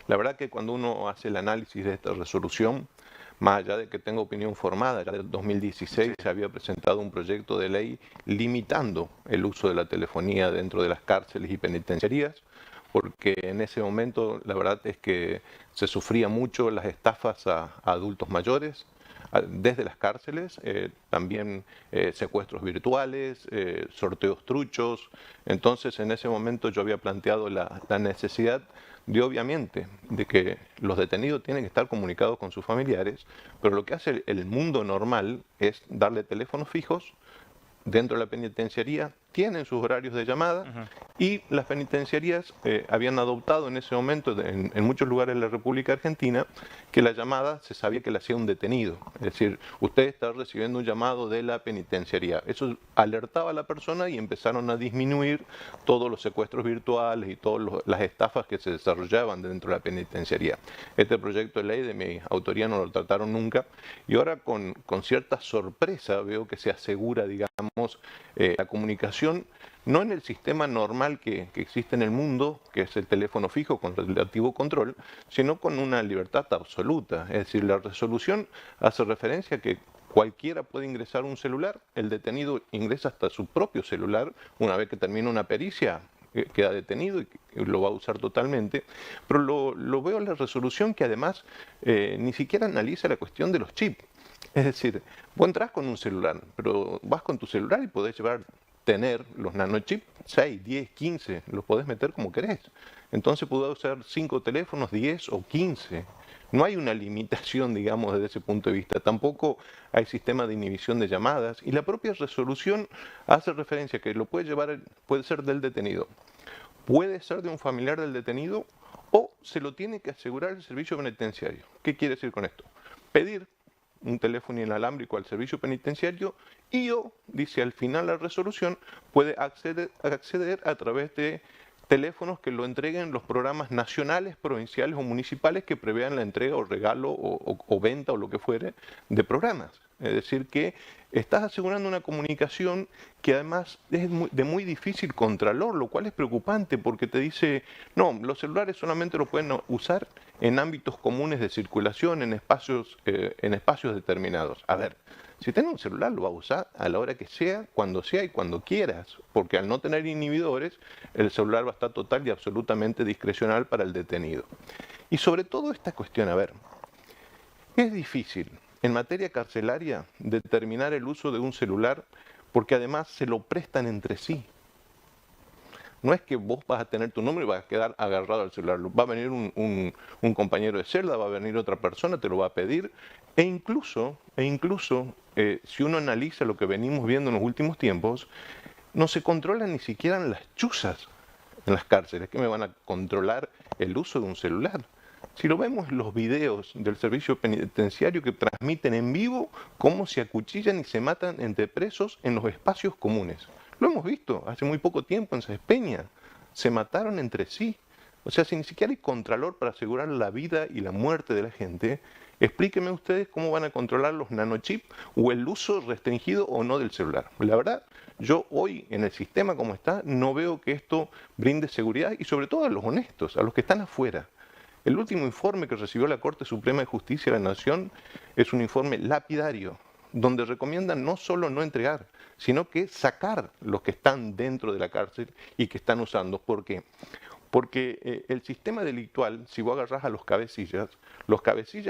La verdad que cuando uno hace el análisis de esta resolución, más allá de que tenga opinión formada, ya en 2016 se había presentado un proyecto de ley limitando el uso de la telefonía dentro de las cárceles y penitenciarías, porque en ese momento la verdad es que se sufría mucho las estafas a adultos mayores, desde las cárceles, también secuestros virtuales, sorteos truchos. Entonces en ese momento yo había planteado la necesidad de obviamente de que los detenidos tienen que estar comunicados con sus familiares, pero lo que hace el mundo normal es darle teléfonos fijos dentro de la penitenciaría, tienen sus horarios de llamada y las penitenciarías habían adoptado en ese momento en muchos lugares de la República Argentina que la llamada se sabía que la hacía un detenido. Es decir, usted está recibiendo un llamado de la penitenciaría. Eso alertaba a la persona y empezaron a disminuir todos los secuestros virtuales y todas las estafas que se desarrollaban dentro de la penitenciaría. Este proyecto de ley de mi autoría no lo trataron nunca y ahora con cierta sorpresa veo que se asegura, digamos, la comunicación no en el sistema normal que existe en el mundo, que es el teléfono fijo con relativo control, sino con una libertad absoluta. Es decir, la resolución hace referencia a que cualquiera puede ingresar un celular, el detenido ingresa hasta su propio celular, una vez que termina una pericia, queda detenido y lo va a usar totalmente, pero lo veo en la resolución que además ni siquiera analiza la cuestión de los chips. Es decir, vos entrás con un celular, pero vas con tu celular y podés tener los nanochips, 6, 10, 15, los podés meter como querés. Entonces podés usar 5 teléfonos, 10 o 15. No hay una limitación, digamos, desde ese punto de vista. Tampoco hay sistema de inhibición de llamadas. Y la propia resolución hace referencia a que lo puede llevar, puede ser del detenido, puede ser de un familiar del detenido o se lo tiene que asegurar el servicio penitenciario. ¿Qué quiere decir con esto? Pedir un teléfono inalámbrico al servicio penitenciario y o, dice al final la resolución, puede acceder a través de teléfonos que lo entreguen los programas nacionales, provinciales o municipales que prevean la entrega o regalo o venta o lo que fuere de programas. Es decir, que estás asegurando una comunicación que además es de muy difícil contralor, lo cual es preocupante porque te dice, no, los celulares solamente lo pueden usar en ámbitos comunes de circulación, en espacios determinados. A ver, si tienes un celular lo vas a usar a la hora que sea y cuando quieras, porque al no tener inhibidores, el celular va a estar total y absolutamente discrecional para el detenido. Y sobre todo esta cuestión, a ver, es difícil en materia carcelaria determinar el uso de un celular porque además se lo prestan entre sí. No es que vos vas a tener tu número y vas a quedar agarrado al celular. Va a venir un compañero de celda, va a venir otra persona, te lo va a pedir. E incluso, si uno analiza lo que venimos viendo en los últimos tiempos, no se controlan ni siquiera en las chuzas en las cárceles. ¿Que me van a controlar el uso de un celular? Si lo vemos en los videos del servicio penitenciario que transmiten en vivo cómo se acuchillan y se matan entre presos en los espacios comunes. Lo hemos visto hace muy poco tiempo en Peña. Se mataron entre sí. O sea, si ni siquiera hay contralor para asegurar la vida y la muerte de la gente, explíquenme ustedes cómo van a controlar los nanochips o el uso restringido o no del celular. La verdad, yo hoy en el sistema como está, no veo que esto brinde seguridad y sobre todo a los honestos, a los que están afuera. El último informe que recibió la Corte Suprema de Justicia de la Nación es un informe lapidario, donde recomiendan no solo no entregar, sino que sacar los que están dentro de la cárcel y que están usando. ¿Por qué? Porque el sistema delictual, si vos agarrás a los cabecillas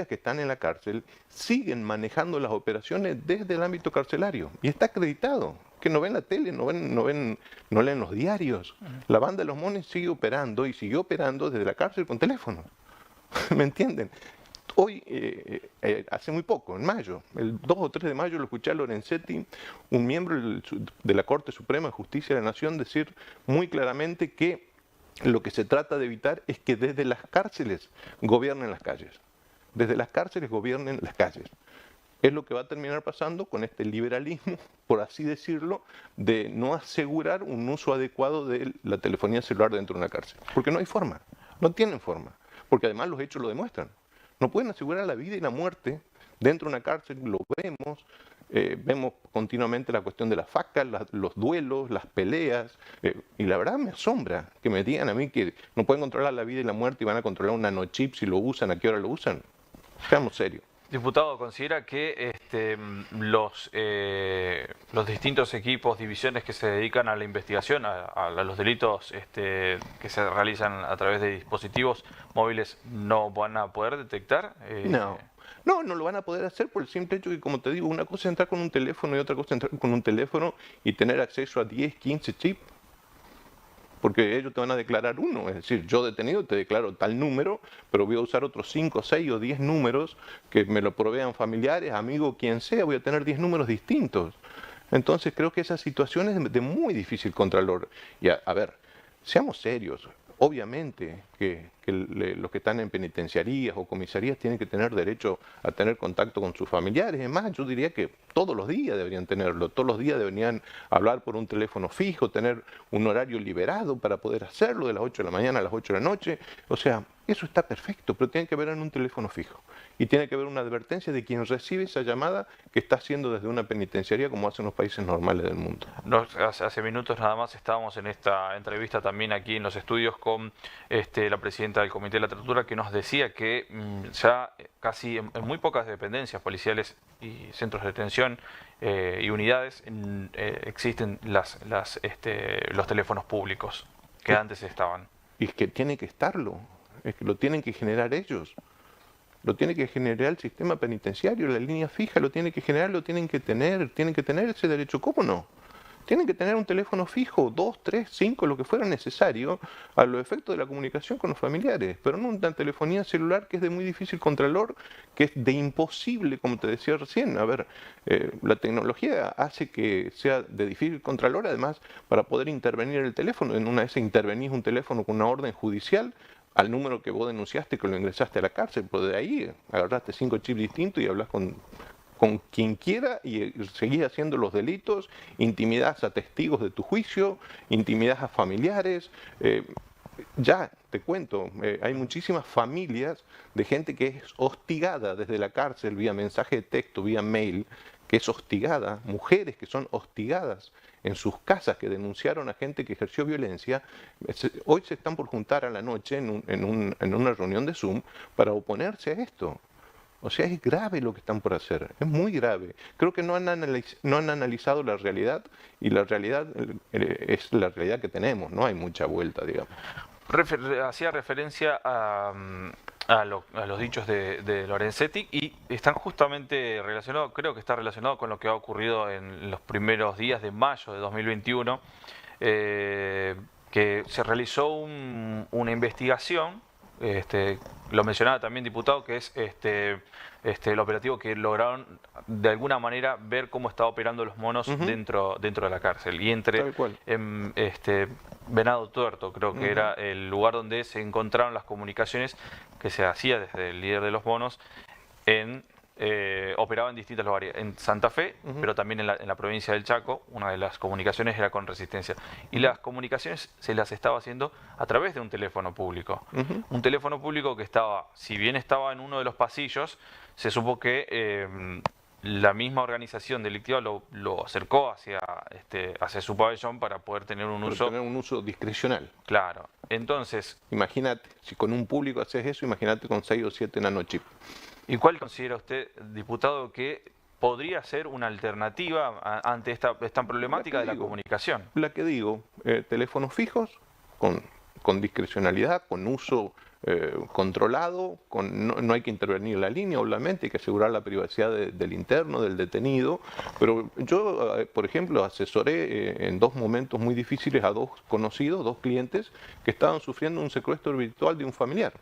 que están en la cárcel siguen manejando las operaciones desde el ámbito carcelario. Y está acreditado, que no ven la tele, no leen los diarios. La banda de los Mones sigue operando y siguió operando desde la cárcel con teléfono. ¿Me entienden? Hoy, hace muy poco, en mayo, el 2 o 3 de mayo, lo escuché a Lorenzetti, un miembro de la Corte Suprema de Justicia de la Nación, decir muy claramente que lo que se trata de evitar es que desde las cárceles gobiernen las calles. Desde las cárceles gobiernen las calles. Es lo que va a terminar pasando con este liberalismo, por así decirlo, de no asegurar un uso adecuado de la telefonía celular dentro de una cárcel. Porque no hay forma, no tienen forma. Porque además los hechos lo demuestran. No pueden asegurar la vida y la muerte dentro de una cárcel, lo vemos. vemos continuamente la cuestión de las facas, los duelos, las peleas, y la verdad me asombra que me digan a mí que no pueden controlar la vida y la muerte y van a controlar un nanochip si lo usan, a qué hora lo usan. Seamos serios. Diputado, ¿considera que los distintos equipos, divisiones que se dedican a la investigación, a los delitos que se realizan a través de dispositivos móviles, no van a poder detectar? No, no lo van a poder hacer por el simple hecho que, como te digo, una cosa es entrar con un teléfono y otra cosa es entrar con un teléfono y tener acceso a 10, 15 chips. Porque ellos te van a declarar uno, es decir, yo detenido te declaro tal número, pero voy a usar otros 5, 6 o 10 números que me lo provean familiares, amigos, quien sea, voy a tener 10 números distintos. Entonces creo que esa situación es de muy difícil control. Y a ver, seamos serios. Obviamente que los que están en penitenciarías o comisarías tienen que tener derecho a tener contacto con sus familiares. Es más, yo diría que todos los días deberían tenerlo, todos los días deberían hablar por un teléfono fijo, tener un horario liberado para poder hacerlo de las 8 de la mañana a las 8 de la noche. O sea, eso está perfecto, pero tiene que ver en un teléfono fijo. Y tiene que haber una advertencia de quien recibe esa llamada que está haciendo desde una penitenciaría como hacen los países normales del mundo. Hace minutos nada más estábamos en esta entrevista también aquí en los estudios con la presidenta del Comité de la Tortura, que nos decía que ya casi en muy pocas dependencias policiales y centros de detención y unidades existen los teléfonos públicos que antes estaban. Y es que tiene que estarlo, es que lo tienen que generar ellos. Lo tiene que generar el sistema penitenciario, la línea fija, lo tiene que generar, lo tienen que tener ese derecho. ¿Cómo no? Tienen que tener un teléfono fijo, 2, 3, 5, lo que fuera necesario, a los efectos de la comunicación con los familiares, pero no una telefonía celular que es de muy difícil control, que es de imposible, como te decía recién. A ver, la tecnología hace que sea de difícil control, además, para poder intervenir el teléfono. En una vez intervenís un teléfono con una orden judicial, al número que vos denunciaste, que lo ingresaste a la cárcel, pero de ahí agarraste 5 chips distintos y hablas con quien quiera y seguís haciendo los delitos, intimidás a testigos de tu juicio, intimidás a familiares. Ya, te cuento, hay muchísimas familias de gente que es hostigada desde la cárcel vía mensaje de texto, vía mail, que es hostigada, mujeres que son hostigadas en sus casas, que denunciaron a gente que ejerció violencia. Hoy se están por juntar a la noche en una reunión de Zoom para oponerse a esto. O sea, es grave lo que están por hacer, es muy grave. Creo que no han analizado la realidad y la realidad es la realidad que tenemos, no hay mucha vuelta, digamos. Hacía referencia a los dichos de Lorenzetti y están justamente relacionados, creo que está relacionado con lo que ha ocurrido en los primeros días de mayo de 2021, que se realizó una investigación. Lo mencionaba también, diputado, que es el operativo que lograron de alguna manera ver cómo estaba operando los monos dentro de la cárcel. Y entre Venado Tuerto, creo que era el lugar donde se encontraron las comunicaciones que se hacía desde el líder de los monos operaba en distintos lugares, en Santa Fe, pero también en la provincia del Chaco. Una de las comunicaciones era con Resistencia. Y las comunicaciones se las estaba haciendo a través de un teléfono público. Un teléfono público que estaba, si bien estaba en uno de los pasillos, se supo que la misma organización delictiva lo acercó hacia su pabellón para poder tener un uso discrecional. Claro. Entonces, imagínate, si con un público haces eso, imagínate con 6 o 7 nanochips. ¿Y cuál considera usted, diputado, que podría ser una alternativa ante esta problemática de la comunicación? La que digo, teléfonos fijos, con discrecionalidad, con uso controlado, no hay que intervenir en la línea, obviamente, hay que asegurar la privacidad del interno, del detenido, pero yo, por ejemplo, asesoré en 2 momentos muy difíciles a 2 conocidos, 2 clientes, que estaban sufriendo un secuestro virtual de un familiar.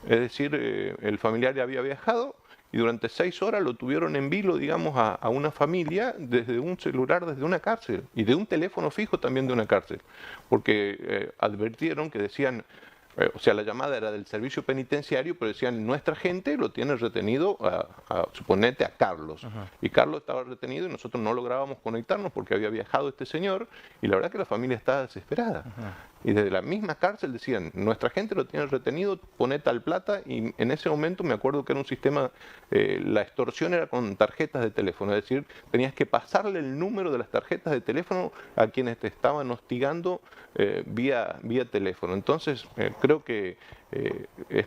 Es decir, el familiar había viajado y durante 6 horas lo tuvieron en vilo, digamos, a una familia desde un celular, desde una cárcel, y de un teléfono fijo también de una cárcel, porque advirtieron que decían: O sea, la llamada era del servicio penitenciario, pero decían, nuestra gente lo tiene retenido, suponete, a Carlos. Y Carlos estaba retenido y nosotros no lográbamos conectarnos porque había viajado este señor y la verdad que la familia estaba desesperada. Y desde la misma cárcel decían, nuestra gente lo tiene retenido, poné tal plata. Y en ese momento me acuerdo que era un sistema, la extorsión era con tarjetas de teléfono, es decir, tenías que pasarle el número de las tarjetas de teléfono a quienes te estaban hostigando vía teléfono. Entonces, creo que es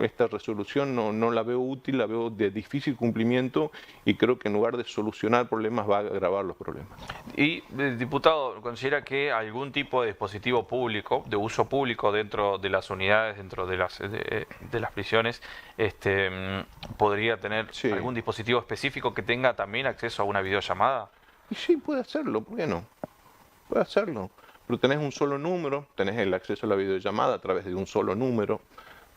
esta resolución no la veo útil, la veo de difícil cumplimiento y creo que en lugar de solucionar problemas va a agravar los problemas. Y, diputado, ¿considera que algún tipo de dispositivo público, de uso público dentro de las unidades, dentro de las prisiones, podría tener algún dispositivo específico que tenga también acceso a una videollamada? Y sí, puede hacerlo, ¿por qué no? Puede hacerlo. Pero tenés un solo número, tenés el acceso a la videollamada a través de un solo número,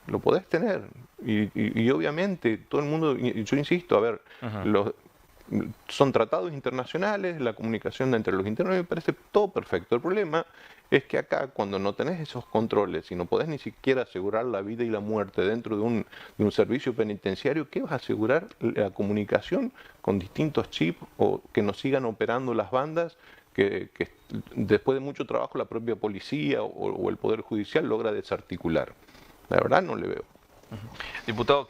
lo podés tener. Y obviamente todo el mundo, yo insisto, a ver, son tratados internacionales, la comunicación entre los internos, me parece todo perfecto. El problema es que acá, cuando no tenés esos controles y no podés ni siquiera asegurar la vida y la muerte dentro de un servicio penitenciario, ¿qué vas a asegurar? La comunicación con distintos chips o que nos sigan operando las bandas que después de mucho trabajo la propia policía o el Poder Judicial logra desarticular. La verdad no le veo. Diputado,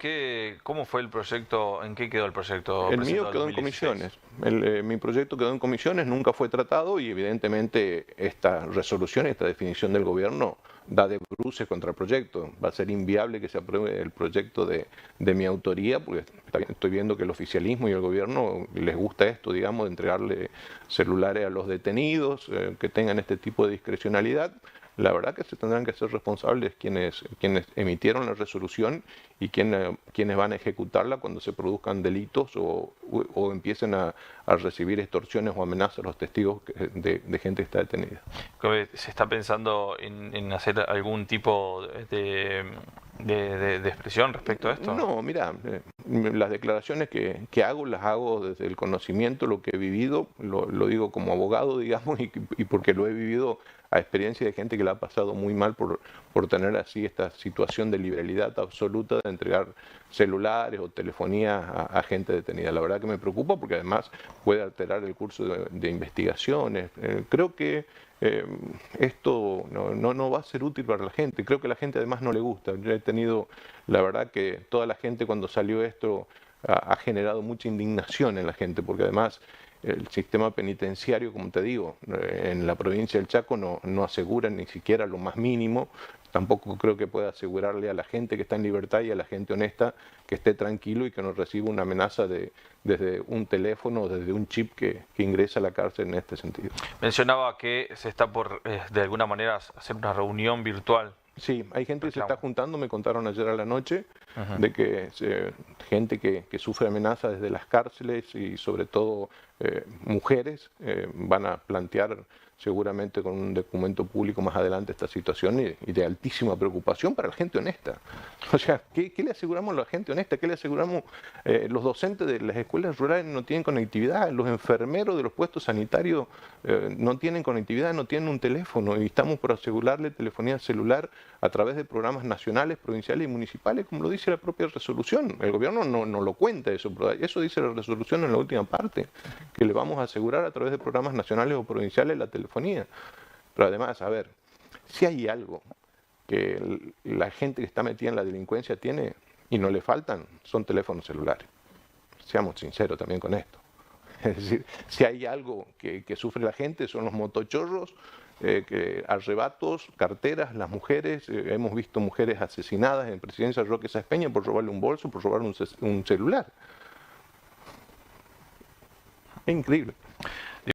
¿cómo fue el proyecto? ¿En qué quedó el proyecto? El mío quedó en comisiones. Mi proyecto quedó en comisiones, nunca fue tratado y evidentemente esta resolución, esta definición del gobierno da de bruces contra el proyecto. Va a ser inviable que se apruebe el proyecto de mi autoría, porque estoy viendo que el oficialismo y el gobierno les gusta esto, digamos, de entregarle celulares a los detenidos, que tengan este tipo de discrecionalidad. La verdad que se tendrán que ser responsables quienes emitieron la resolución y quienes van a ejecutarla cuando se produzcan delitos o empiecen a recibir extorsiones o amenazas a los testigos de gente que está detenida. ¿Se está pensando en hacer algún tipo de expresión respecto a esto? No, mira, las declaraciones que hago, las hago desde el conocimiento, lo que he vivido, lo digo como abogado, digamos, y porque lo he vivido a experiencia de gente que la ha pasado muy mal por tener así esta situación de liberalidad absoluta de entregar celulares o telefonía a gente detenida. La verdad que me preocupa porque además puede alterar el curso de investigaciones. Creo que esto no va a ser útil para la gente. Creo que a la gente además no le gusta. Yo he tenido, la verdad que toda la gente cuando salió esto ha generado mucha indignación en la gente porque además el sistema penitenciario, como te digo, en la provincia del Chaco no asegura ni siquiera lo más mínimo. Tampoco creo que pueda asegurarle a la gente que está en libertad y a la gente honesta que esté tranquilo y que no reciba una amenaza desde un teléfono o desde un chip que ingresa a la cárcel en este sentido. Mencionaba que se está por, de alguna manera, hacer una reunión virtual. Sí, hay gente que se está juntando, me contaron ayer a la noche, de que gente que sufre amenazas desde las cárceles y sobre todo mujeres van a plantear seguramente con un documento público más adelante esta situación y de altísima preocupación para la gente honesta. O sea, ¿qué le aseguramos a la gente honesta? ¿Qué le aseguramos? Los docentes de las escuelas rurales no tienen conectividad, los enfermeros de los puestos sanitarios no tienen conectividad, no tienen un teléfono y estamos por asegurarle telefonía celular a través de programas nacionales, provinciales y municipales, como lo dice la propia resolución. El gobierno no lo cuenta eso, pero eso dice la resolución en la última parte, que le vamos a asegurar a través de programas nacionales o provinciales la telefonía. Pero además, a ver, si hay algo que la gente que está metida en la delincuencia tiene y no le faltan, son teléfonos celulares. Seamos sinceros también con esto. Es decir, si hay algo que sufre la gente son los motochorros, arrebatos, carteras, las mujeres. Hemos visto mujeres asesinadas en Presidencia Roque Sáenz Peña por robarle un bolso, por robarle un celular. Es increíble.